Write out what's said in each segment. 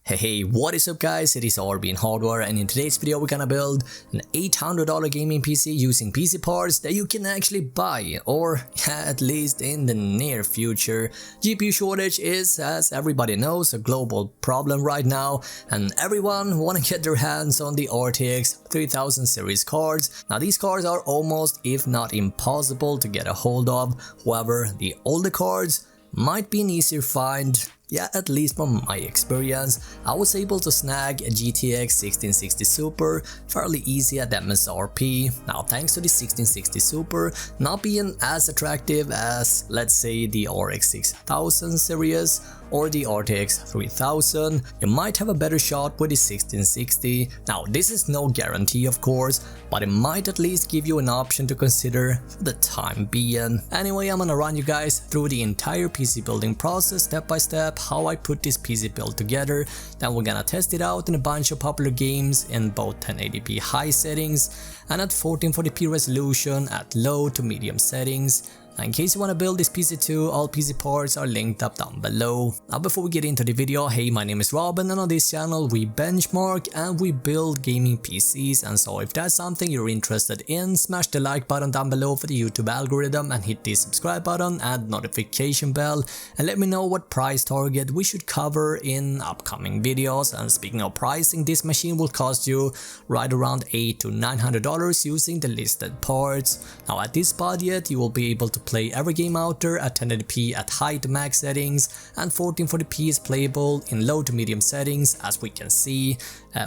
Hey, what is up guys, it is RB Hardware, and in today's video we're gonna build an $800 gaming PC using PC parts that you can actually buy, or at least in the near future. GPU shortage is, as everybody knows, a global problem right now, and everyone wanna get their hands on the RTX 3000 series cards. Now these cards are almost, if not impossible, to get a hold of. However, the older cards might be an easier find. Yeah, at least from my experience, I was able to snag a GTX 1660 Super fairly easy at MSRP. Now thanks to the 1660 Super not being as attractive as, let's say, the RX 6000 series or the RTX 3000, you might have a better shot with the 1660. Now this is no guarantee of course, but it might at least give you an option to consider for the time being. Anyway, I'm gonna run you guys through the entire PC building process step by step, how I put this PC build together. Then we're gonna test it out in a bunch of popular games in both 1080p high settings and at 1440p resolution at low to medium settings. Now, in case you want to build this PC too, all PC parts are linked up down below. Now before we get into the video, hey, my name is Robin, and on this channel we benchmark and we build gaming PCs, and so if that's something you're interested in, smash the like button down below for the YouTube algorithm and hit the subscribe button and notification bell, and let me know what price target we should cover in upcoming videos. And speaking of pricing, this machine will cost you right around $800 to $900 using the listed parts. Now at this budget you will be able to play every game out there at 1080p at high to max settings, and 1440p is playable in low to medium settings, as we can see,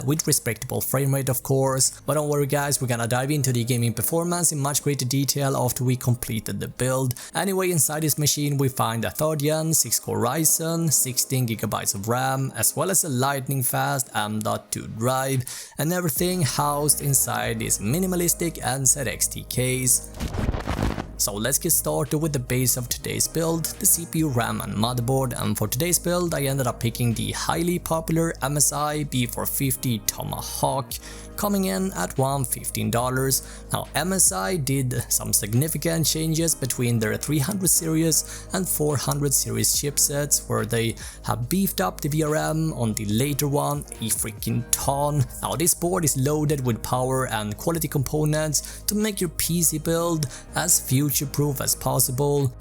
with respectable frame rate of course. But don't worry guys, we're gonna dive into the gaming performance in much greater detail after we completed the build. Anyway, inside this machine we find a 3rd gen 6-core Ryzen, 16GB of RAM, as well as a lightning fast M.2 drive, and everything housed inside this minimalistic NZXT case. So let's get started with the base of today's build, the CPU, RAM and motherboard. And for today's build I ended up picking the highly popular MSI B450 Tomahawk, coming in at $115. Now MSI did some significant changes between their 300 series and 400 series chipsets, where they have beefed up the VRM on the later one a freaking ton. Now this board is loaded with power and quality components to make your PC build as future-proof as possible.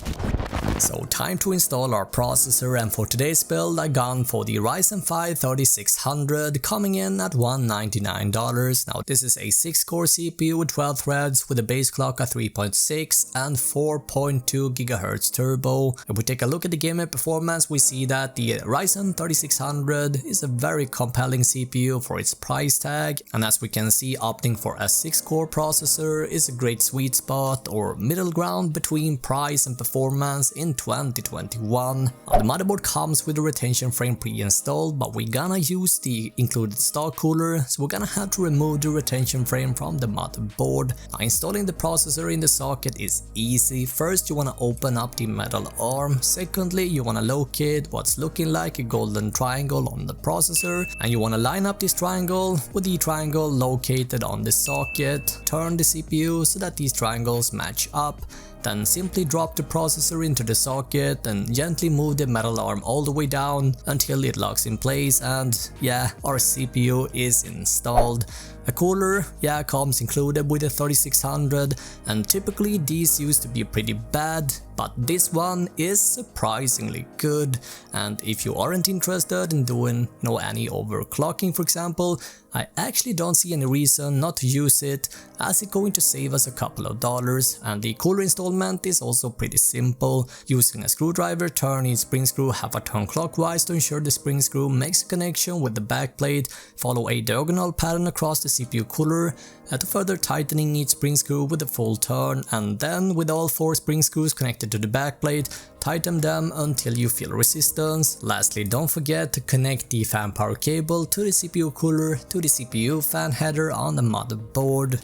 So time to install our processor, and for today's build I gone for the Ryzen 5 3600, coming in at $199. Now this is a 6-core CPU with 12 threads with a base clock at 3.6 and 4.2 GHz turbo. If we take a look at the gaming performance, we see that the Ryzen 3600 is a very compelling CPU for its price tag, and as we can see, opting for a 6-core processor is a great sweet spot or middle ground between price and performance in 2021. Now, the motherboard comes with a retention frame pre-installed, but we're gonna use the included stock cooler, so we're gonna have to remove the retention frame from the motherboard. Now, installing the processor in the socket is easy. First you wanna open up the metal arm, secondly you wanna locate what's looking like a golden triangle on the processor, and you wanna line up this triangle with the triangle located on the socket. Turn the CPU so that these triangles match up. Then simply drop the processor into the socket and gently move the metal arm all the way down until it locks in place, and yeah, our CPU is installed. A cooler, yeah, comes included with the 3600, and typically these used to be pretty bad, but this one is surprisingly good. And if you aren't interested in doing any overclocking for example, I actually don't see any reason not to use it, as it's going to save us a couple of dollars. And the cooler installment is also pretty simple. Using a screwdriver, turn each spring screw half a turn clockwise to ensure the spring screw makes a connection with the backplate. Follow a diagonal pattern across the CPU cooler to further tightening each spring screw with a full turn, and then with all 4 spring screws connected to the backplate, tighten them until you feel resistance. Lastly, don't forget to connect the fan power cable to the CPU cooler to the CPU fan header on the motherboard.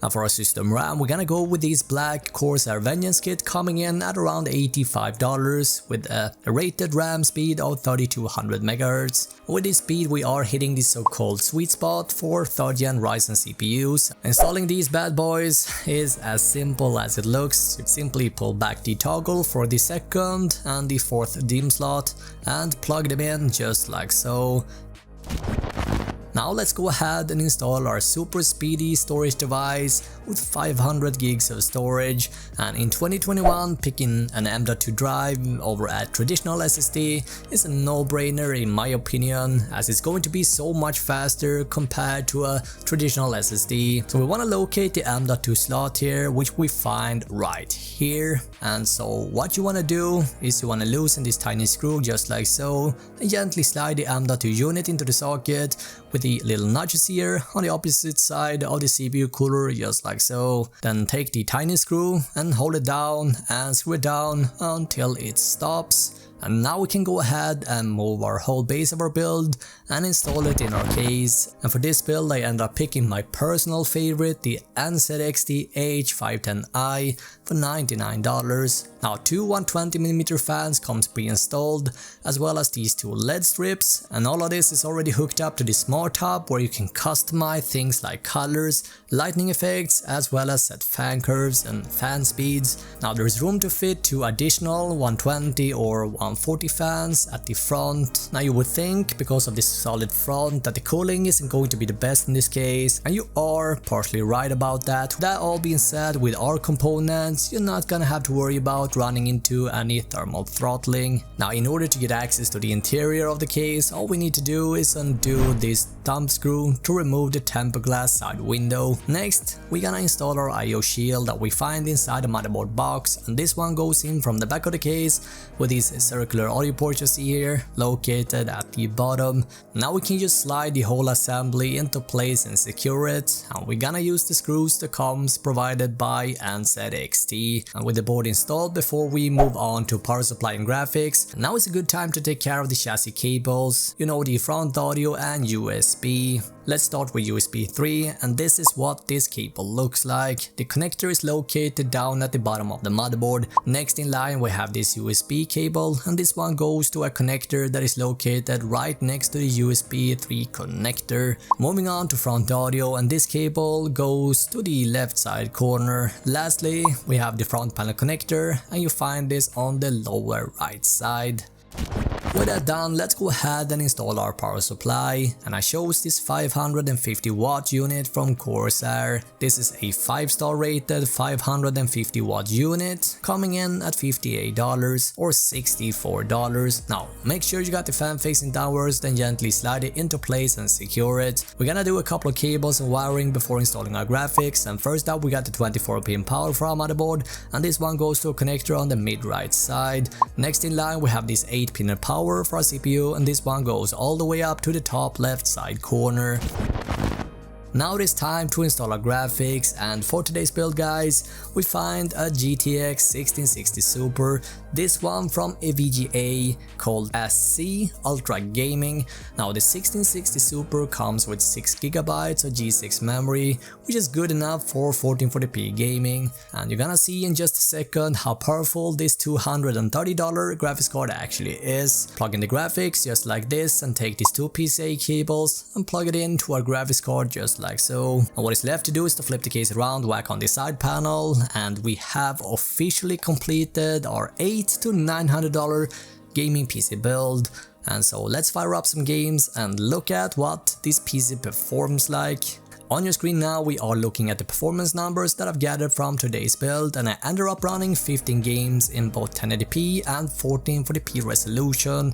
Now for our system RAM, we're gonna go with this black Corsair Vengeance kit coming in at around $85 with a rated RAM speed of 3200 MHz. With this speed we are hitting the so-called sweet spot for 3rd gen Ryzen CPUs. Installing these bad boys is as simple as it looks. You simply pull back the toggle for the 2nd and the 4th DIMM slot and plug them in just like so. Now let's go ahead and install our super speedy storage device with 500 gigs of storage, and in 2021 picking an M.2 drive over a traditional SSD is a no-brainer in my opinion, as it's going to be so much faster compared to a traditional SSD. So we want to locate the M.2 slot here, which we find right here. And so what you want to do is you want to loosen this tiny screw just like so and gently slide the M.2 unit into the socket with the little notches here on the opposite side of the CPU cooler just like so. Then take the tiny screw and hold it down and screw it down until it stops. And now we can go ahead and move our whole base of our build and install it in our case. And for this build I end up picking my personal favorite, the NZXT H510i for $99. Now 2 120mm fans comes pre-installed, as well as these 2 LED strips, and all of this is already hooked up to the Smart Hub where you can customize things like colors, lighting effects, as well as set fan curves and fan speeds. Now there's room to fit 2 additional 120 or 140 fans at the front. Now you would think, because of this solid front, that the cooling isn't going to be the best in this case, and you are partially right about that. That all being said, with our components you're not gonna have to worry about running into any thermal throttling. Now in order to get access to the interior of the case, all we need to do is undo this thumb screw to remove the tempered glass side window. Next we're gonna install our IO shield that we find inside the motherboard box, and this one goes in from the back of the case with these circular audio ports you see here located at the bottom. Now we can just slide the whole assembly into place and secure it, and we're gonna use the screws that comes provided by NZXT. And with the board installed, before we move on to power supply and graphics, now is a good time to take care of the chassis cables, you know, the front audio and USB. Let's start with USB 3, and this is what this cable looks like. The connector is located down at the bottom of the motherboard. Next in line we have this USB cable, and this one goes to a connector that is located right next to the USB 3 connector. Moving on to front audio, and this cable goes to the left side corner. Lastly we have the front panel connector, and you find this on the lower right side. With that done, let's go ahead and install our power supply, and I chose this 550 watt unit from Corsair. This is a 5-star rated 550 watt unit coming in at $58 or $64. Now make sure you got the fan facing downwards, then gently slide it into place and secure it. We're gonna do a couple of cables and wiring before installing our graphics, and first up we got the 24-pin power for our motherboard, and this one goes to a connector on the mid right side. Next in line we have this 8-pin power for our CPU, and this one goes all the way up to the top left side corner. Now it is time to install our graphics, and for today's build guys, we find a GTX 1660 Super, this one from EVGA called SC Ultra Gaming. Now the 1660 Super comes with 6GB of G6 memory, which is good enough for 1440p gaming, and you're gonna see in just a second how powerful this $230 graphics card actually is. Plug in the graphics just like this and take these 2 PCIe cables and plug it into our graphics card just like so. And what is left to do is to flip the case around, whack on the side panel, and we have officially completed our $800 to $900 gaming PC build. And so let's fire up some games and look at what this PC performs like. On your screen now we are looking at the performance numbers that I've gathered from today's build, and I ended up running 15 games in both 1080p and 1440p resolution.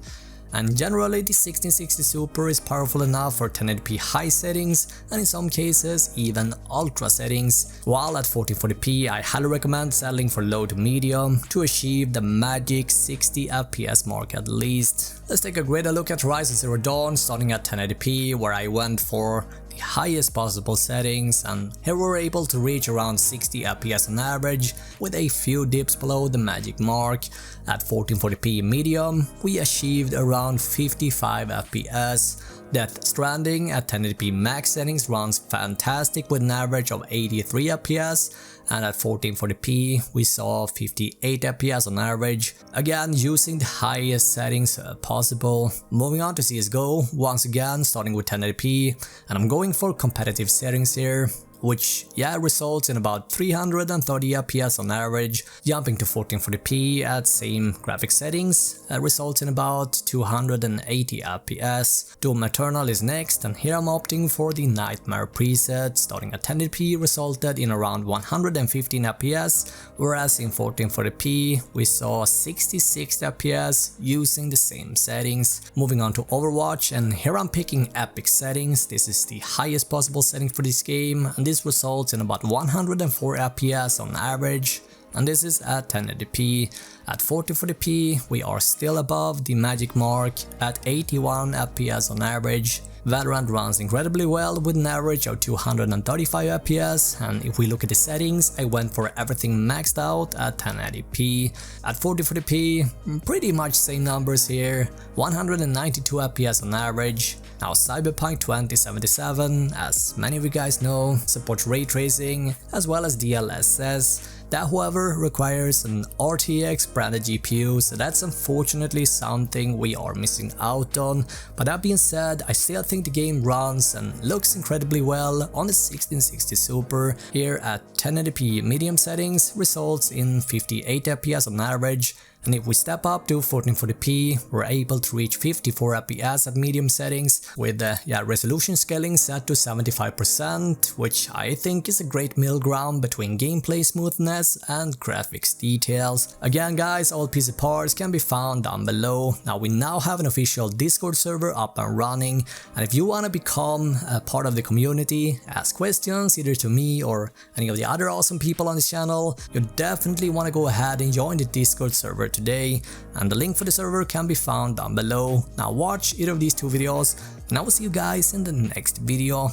And generally the 1660 Super is powerful enough for 1080p high settings, and in some cases even ultra settings, while at 1440p I highly recommend settling for low to medium to achieve the magic 60 FPS mark at least. Let's take a greater look at Horizon Zero Dawn starting at 1080p, where I went for the highest possible settings, and here we're able to reach around 60 FPS on average with a few dips below the magic mark. At 1440p medium we achieved around 55 FPS. Death Stranding at 1080p max settings runs fantastic with an average of 83 FPS, and at 1440p we saw 58 FPS on average, again using the highest settings possible. Moving on to CSGO, once again starting with 1080p, and I'm going for competitive settings here, which results in about 330 FPS on average. Jumping to 1440p at same graphic settings results in about 280 FPS. Doom Eternal is next, and here I'm opting for the Nightmare preset. Starting at 1080p resulted in around 115 FPS, whereas in 1440p we saw 66 FPS using the same settings. Moving on to Overwatch, and here I'm picking epic settings. This is the highest possible setting for this game, and this results in about 104 FPS on average, and this is at 1080p. At 1440p we are still above the magic mark at 81 FPS on average. Valorant runs incredibly well with an average of 235 FPS, and if we look at the settings, I went for everything maxed out at 1080p. At 1440p, pretty much same numbers here, 192 FPS on average. Now Cyberpunk 2077, as many of you guys know, supports ray tracing as well as DLSS. That however requires an RTX branded GPU, so that's unfortunately something we are missing out on. But that being said, I still think the game runs and looks incredibly well on the 1660 Super. Here at 1080p medium settings results in 58 FPS on average. And if we step up to 1440p, we're able to reach 54 FPS at medium settings with resolution scaling set to 75%, which I think is a great middle ground between gameplay smoothness and graphics details. Again guys, all PC parts can be found down below. Now we now have an official Discord server up and running, and if you want to become a part of the community, ask questions either to me or any of the other awesome people on this channel, you definitely want to go ahead and join the Discord server today, and the link for the server can be found down below. Now watch either of these two videos, and I will see you guys in the next video.